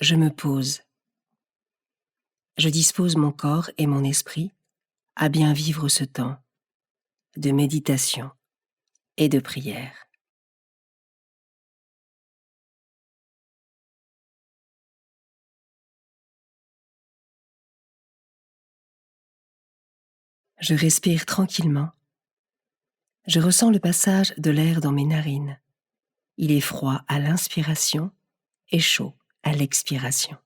je me pose. Je dispose mon corps et mon esprit à bien vivre ce temps de méditation et de prière. Je respire tranquillement. Je ressens le passage de l'air dans mes narines. Il est froid à l'inspiration et chaud à l'expiration.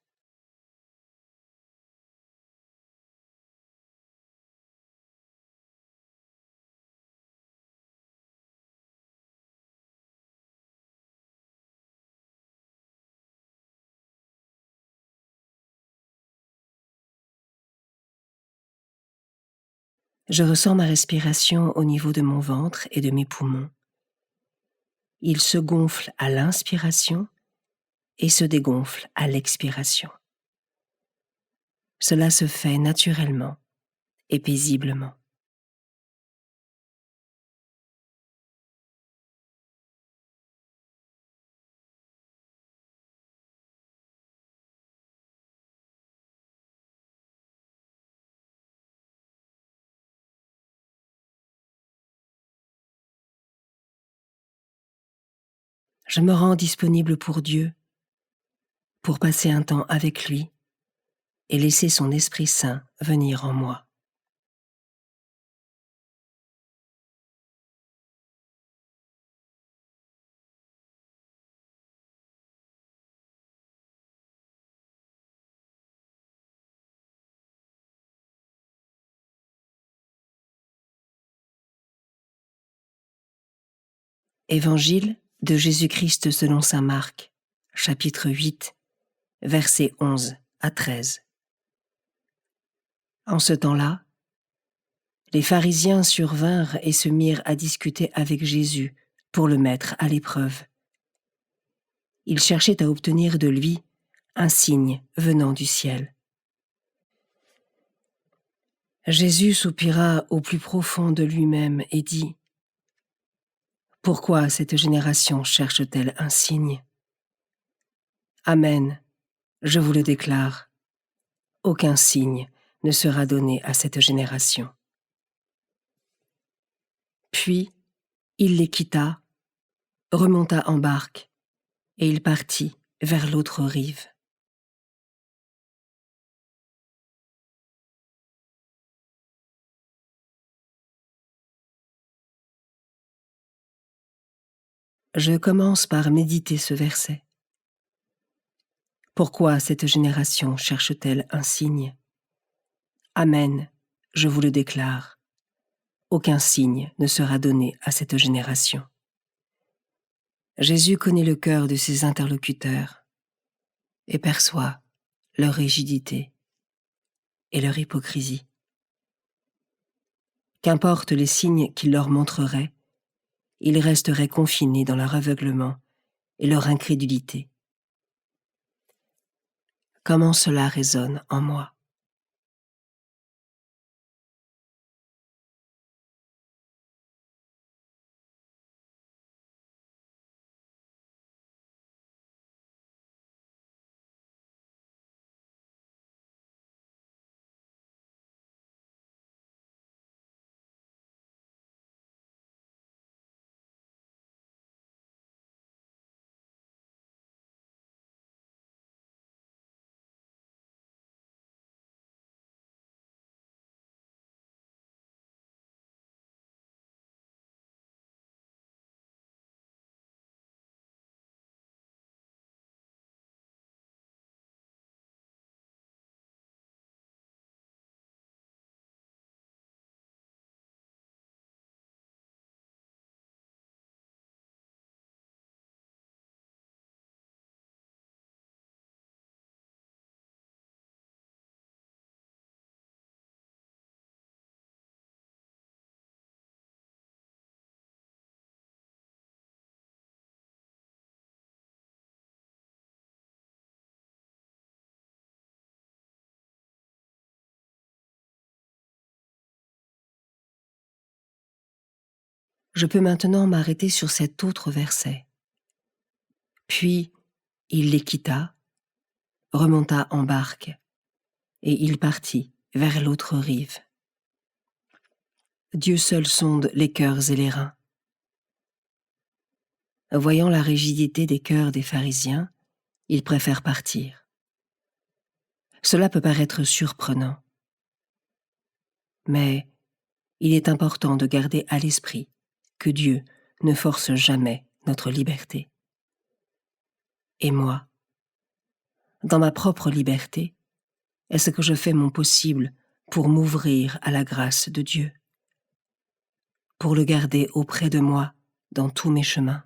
Je ressens ma respiration au niveau de mon ventre et de mes poumons. Il se gonfle à l'inspiration et se dégonfle à l'expiration. Cela se fait naturellement et paisiblement. Je me rends disponible pour Dieu, pour passer un temps avec lui et laisser son Esprit Saint venir en moi. Évangile de Jésus-Christ selon saint Marc, chapitre 8, versets 11 à 13. En ce temps-là, les pharisiens survinrent et se mirent à discuter avec Jésus pour le mettre à l'épreuve. Ils cherchaient à obtenir de lui un signe venant du ciel. Jésus soupira au plus profond de lui-même et dit : « Pourquoi cette génération cherche-t-elle un signe ? Amen, je vous le déclare, aucun signe ne sera donné à cette génération. » Puis, il les quitta, remonta en barque, et il partit vers l'autre rive. Je commence par méditer ce verset. Pourquoi cette génération cherche-t-elle un signe ? Amen, je vous le déclare, aucun signe ne sera donné à cette génération. Jésus connaît le cœur de ses interlocuteurs et perçoit leur rigidité et leur hypocrisie. Qu'importe les signes qu'il leur montrerait, ils resteraient confinés dans leur aveuglement et leur incrédulité. Comment cela résonne en moi ? Je peux maintenant m'arrêter sur cet autre verset. Puis, il les quitta, remonta en barque, et il partit vers l'autre rive. Dieu seul sonde les cœurs et les reins. Voyant la rigidité des cœurs des pharisiens, il préfère partir. Cela peut paraître surprenant, mais il est important de garder à l'esprit que Dieu ne force jamais notre liberté. Et moi, dans ma propre liberté, est-ce que je fais mon possible pour m'ouvrir à la grâce de Dieu, pour le garder auprès de moi dans tous mes chemins?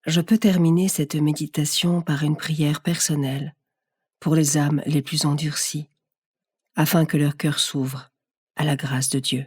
Je peux terminer cette méditation par une prière personnelle pour les âmes les plus endurcies, afin que leur cœur s'ouvre à la grâce de Dieu.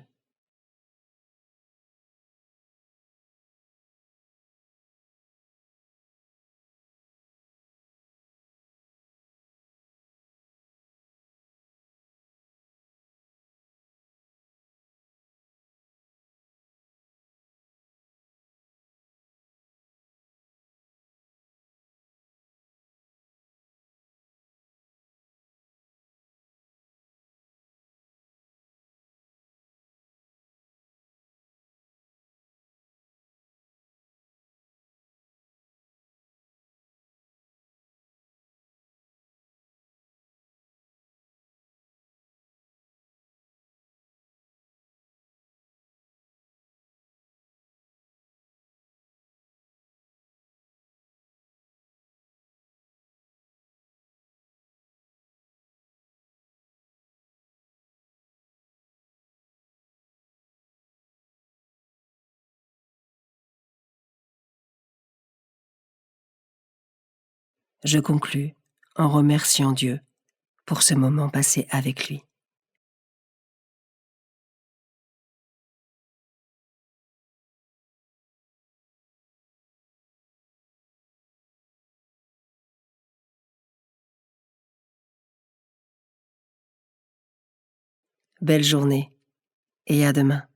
Je conclus en remerciant Dieu pour ce moment passé avec lui. Belle journée et à demain.